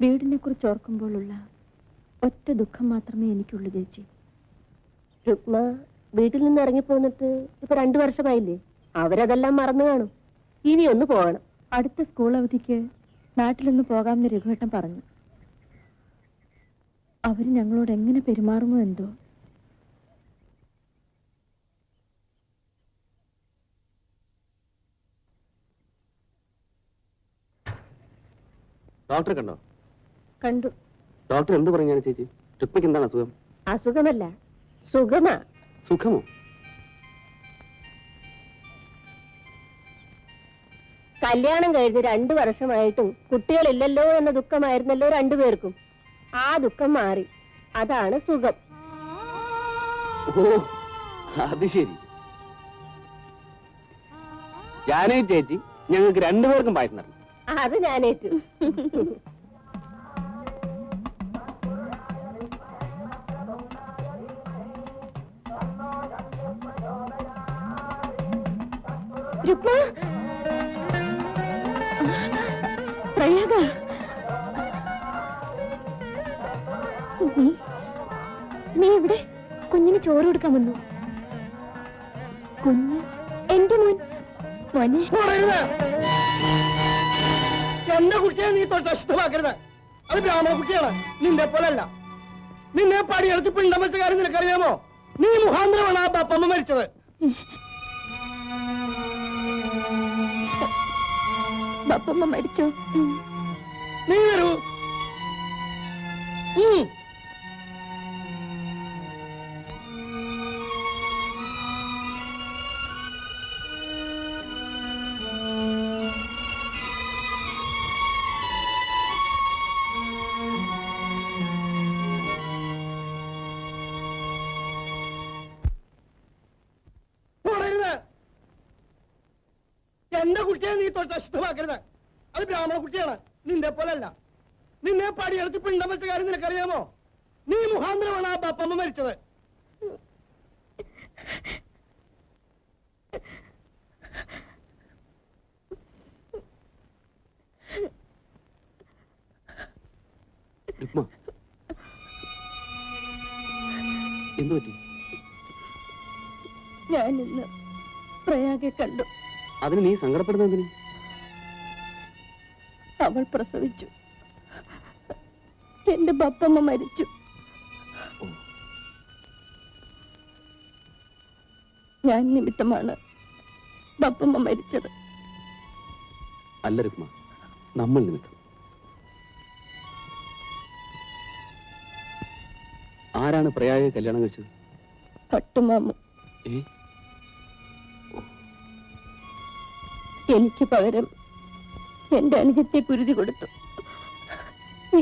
വീടിനെ കുറിച്ച് ഓർക്കുമ്പോഴുള്ള ഒറ്റ ദുഃഖം മാത്രമേ എനിക്കുള്ളൂ ചേച്ചി. രുക്മ വീട്ടിൽ നിന്ന് ഇറങ്ങിപ്പോന്നിട്ട് ഇപ്പൊ 2 വർഷമായില്ലേ? അവരതെല്ലാം മറന്നു കാണും. ഇനി ഒന്ന് പോകണം. അടുത്ത സ്കൂൾ അവധിക്ക് നാട്ടിലൊന്ന് പോകാമെന്ന് രഘുവേട്ടൻ പറഞ്ഞു. അവര് ഞങ്ങളോട് എങ്ങനെ പെരുമാറുമോ എന്തോ. ഡോക്ടറെ കണ്ടോ? കണ്ടു. ഡോക്ടർ എന്ത് പറഞ്ഞു ചേച്ചി? രുക്മയ്ക്ക് എന്താണ് അസുഖം? അസുഖമല്ല, സുഖമാ. സുഖമോ? കല്യാണം കഴിഞ്ഞ് 2 വർഷമായിട്ടും കുട്ടികളില്ലല്ലോ എന്ന ദുഃഖമായിരുന്നല്ലോ 2 പേർക്കും. ആ ദുഃഖം മാറി. അതാണ് സുഖം. ഓ, അത് ശരി. ജാനകി ചേച്ചി ഞങ്ങൾക്ക് 2 പേർക്കും പായസം തരണം. അത് ഞാനേറ്റു. രുക്മ, പ്രയാഗ, നീ ഇവിടെ? കുഞ്ഞിന് ചോറ് കൊടുക്കാൻ വന്നു. കുഞ്ഞ് എന്റെ മോൻ. മോനെ, എന്റെ കുട്ടിയെ നീ തൊട്ടഷ്ടമാക്കരുത്. അത് ബ്രാഹ്മണ കുട്ടിയാണ്, നിന്റെ പോലല്ല. നിന്നെ പടിയെടുത്ത് പിണ്ടം വെച്ച കാര്യം നിനക്കറിയാമോ? നീ മുഖാന്തരമാണ് ആ ബപ്പമ്മ മരിച്ചത്. ബപ്പമ്മ മരിച്ചോ? നീ വരൂ. എന്റെ കുട്ടിയെ നീ തൊട്ടഷ്ടമാക്കരുത്. അത് ബ്രാഹ്മണ കുട്ടിയാണ്, നിന്റെ പോലല്ല. നിന്നെ പടിയെടുത്ത് പിണ്ടം വെച്ച കാര്യം നിനക്കറിയാമോ? നീ മുഖാന്തരമാണ് ആ ബപ്പമ്മ മരിച്ചത്. എന്തു പറ്റി? ഞാനിന്ന് പ്രയാഗെ കണ്ടു. അതിന് നീ സങ്കടപ്പെടുന്നതിന്? അവൾ പ്രസവിച്ചു. എന്റെ ബപ്പമ്മ മരിച്ചു. ഞാൻ നിമിത്തമാണ് ബപ്പമ്മ മരിച്ചത്. അല്ല രുക്മ, നമ്മൾ നിമിത്തം. ആരാണ് പ്രയാഗെ കല്യാണം കഴിച്ചത്? പട്ടുമാമു. എനിക്ക് പകരം എന്റെ അനുജത്തെ കുരുതി കൊടുത്തു.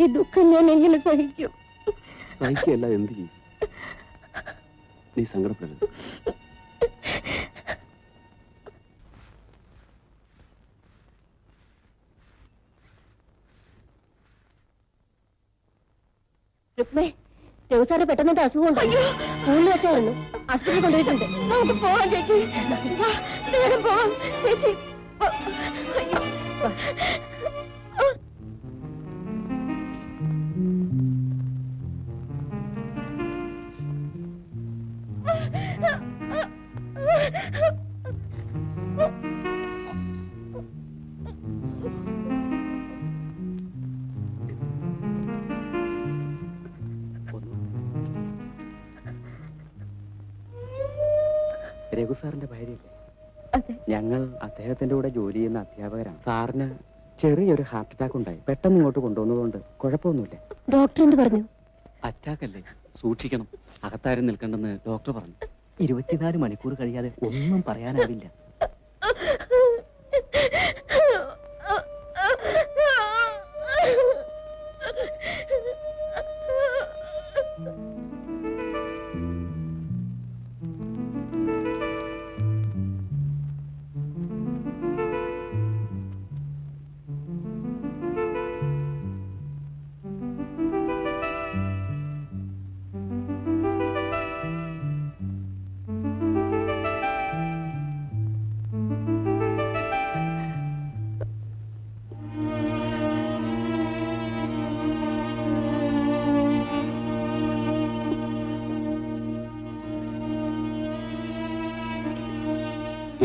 ഈ ദുഃഖം ഞാൻ എങ്ങനെ സഹിക്കും? സഹിക്കല്ല, എന്ത് ചെയ്യും? നീ സങ്കടപ്പെടരുത്. രുക്മേ, രഘുസാറ് പെട്ടെന്ന് അസുഖമുണ്ടോ? സ്കൂളിൽ വെച്ചായിരുന്നു, ആശുപത്രി കൊണ്ടുപോയിട്ടുണ്ട്. നമുക്ക് പോവാം ചേച്ചി. വേഗം പോവാം ചേച്ചി. രഘുസാറിന്റെ ഭാര്യയല്ലേ? അതെ. ഞങ്ങൾ അദ്ദേഹത്തിന്റെ കൂടെ ജോലി ചെയ്യുന്ന അധ്യാപകരാണ്. സാറിന് ചെറിയൊരു ഹാർട്ട് അറ്റാക്ക് ഉണ്ടായി. പെട്ടെന്ന് ഇങ്ങോട്ട് കൊണ്ടുവന്നതുകൊണ്ട് കുഴപ്പമൊന്നുമില്ല. ഡോക്ടർ എന്ത് പറഞ്ഞു? അറ്റാക്ക് അല്ലേ, സൂക്ഷിക്കണം. അകത്താരും നിൽക്കണ്ടെന്ന് ഡോക്ടർ പറഞ്ഞു. 24 മണിക്കൂർ കഴിയാതെ ഒന്നും പറയാനാവില്ല.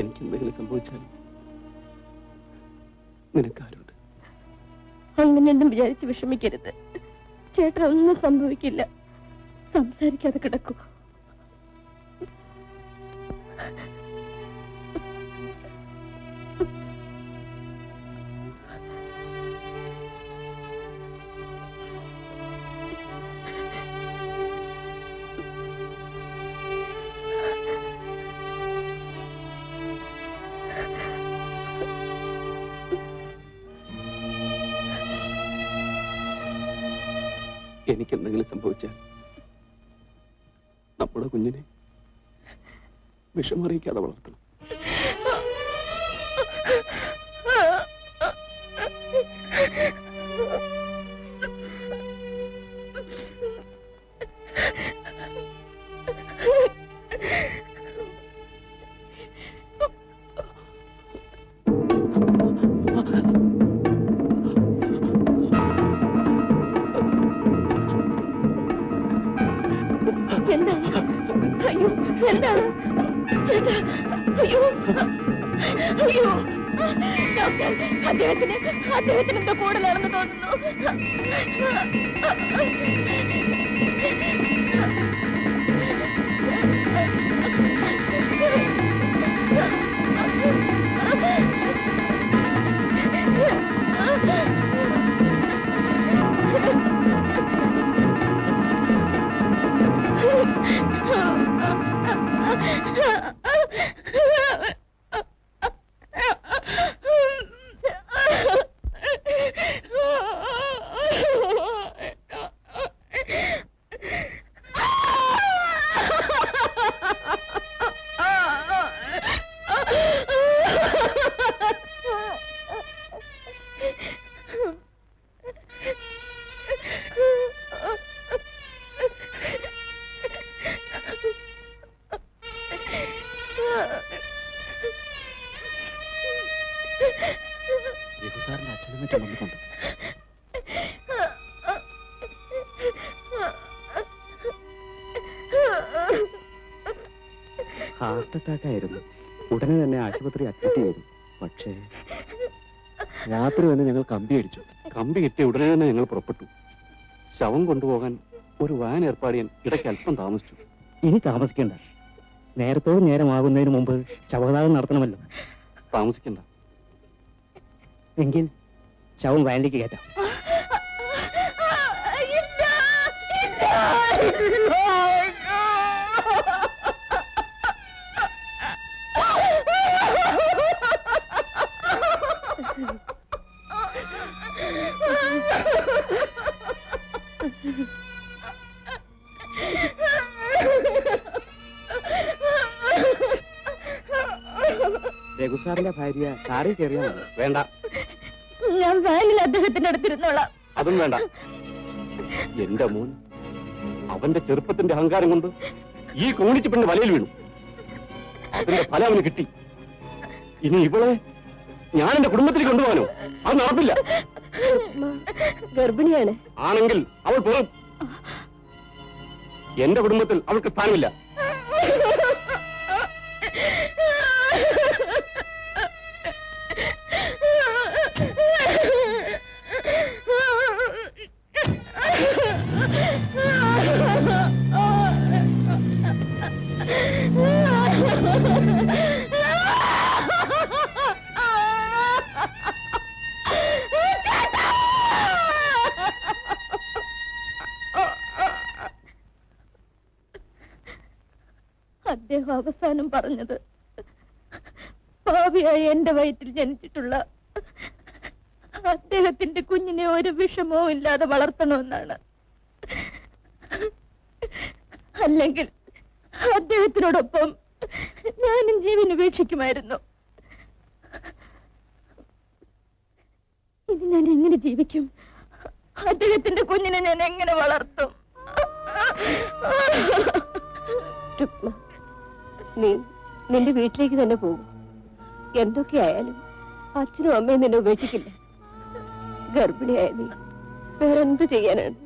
എനിക്കെന്തെങ്കിലും സംഭവിച്ചാൽ നിനക്കാരുണ്ട്? അങ്ങനെയൊന്നും വിചാരിച്ച് വിഷമിക്കരുത്. ചേട്ടൻ ഒന്നും സംഭവിക്കില്ല. സംസാരിക്കാതെ കിടക്കൂ. എനിക്കെന്തെങ്കിലും സംഭവിച്ചാൽ നമ്മുടെ കുഞ്ഞിനെ വിഷമറിയിക്കാതെ വളർത്തണം. എന്താണ്? അയ്യോ, എന്താണ് ചേട്ടാ? അയ്യോ, അയ്യോ, ഡോക്ടർ, അദ്ദേഹത്തിന് എന്തോ കൂടുതലാണെന്ന് തോന്നുന്നു. രഘുസാറിന്റെ അച്ഛനും മറ്റും വന്നിട്ടുണ്ട്. ഹാർട്ട് അറ്റാക്ക് ആയിരുന്നു. ഉടനെ തന്നെ ആശുപത്രി അഡ്മിറ്റ് ചെയ്തു. പക്ഷേ രാത്രി തന്നെ ഞങ്ങൾ കമ്പി അടിച്ചു. കമ്പി കിട്ടിയ ഉടനെ തന്നെ ഞങ്ങൾ പുറപ്പെട്ടു. ശവം കൊണ്ടുപോകാൻ ഒരു വാൻ ഏർപ്പാട് ചെയ്യാൻ ഇടയ്ക്ക് അല്പം താമസിച്ചു. ഇനി താമസിക്കണ്ട. നേരത്തോട് നേരമാകുന്നതിന് മുമ്പ് ശവദാനം നടത്തണമല്ലോ. താമസിക്കണ്ട. എങ്കിൽ ശവം വാനിലേക്ക് കയറ്റാം. രഘുസാറിന്റെ ഭാര്യ കാറിൽ കയറിയാ മതി. വേണ്ട, ഞാൻ വാനിൽ അദ്ദേഹത്തിന്റെ അടുത്തിരുന്നോളാം. അതും വേണ്ട. എന്റെ മോൻ അവന്റെ ചെറുപ്പത്തിന്റെ അഹങ്കാരം കൊണ്ട് ഈ കോണിച്ച് പെണ്ണ് വലയിൽ വീണു. അതിന്റെ ഫലം അവന് കിട്ടി. ഇനി ഇവളെ ഞാൻ എന്റെ കുടുംബത്തിൽ കൊണ്ടുപോകാനോ? അത് നടപ്പില്ല. ഗർഭിണിയാണ്. ആണെങ്കിൽ അവൾ പുറം. എന്റെ കുടുംബത്തിൽ അവൾക്ക് സ്ഥാനമില്ല. അദ്ദേഹം അവസാനം പറഞ്ഞത് പാപിയായി എന്റെ വയറ്റിൽ ജനിച്ചിട്ടുള്ള അദ്ദേഹത്തിന്റെ കുഞ്ഞിനെ ഒരു വിഷമവും ഇല്ലാതെ വളർത്തണമെന്നാണ്. അല്ലെങ്കിൽ അദ്ദേഹത്തിനോടൊപ്പം ഞാനും ജീവൻ ഉപേക്ഷിക്കുമായിരുന്നു. ഇത് ഞാൻ എങ്ങനെ ജീവിക്കും? അദ്ദേഹത്തിന്റെ കുഞ്ഞിനെ ഞാൻ എങ്ങനെ വളർത്തും? നീ നിന്റെ വീട്ടിലേക്ക് തന്നെ പോകും. എന്തൊക്കെയായാലും അച്ഛനും അമ്മയും നിന്നെ ഉപേക്ഷിക്കില്ല. ഗർഭിണിയായ നീ വേറെന്തു ചെയ്യാനാണ്?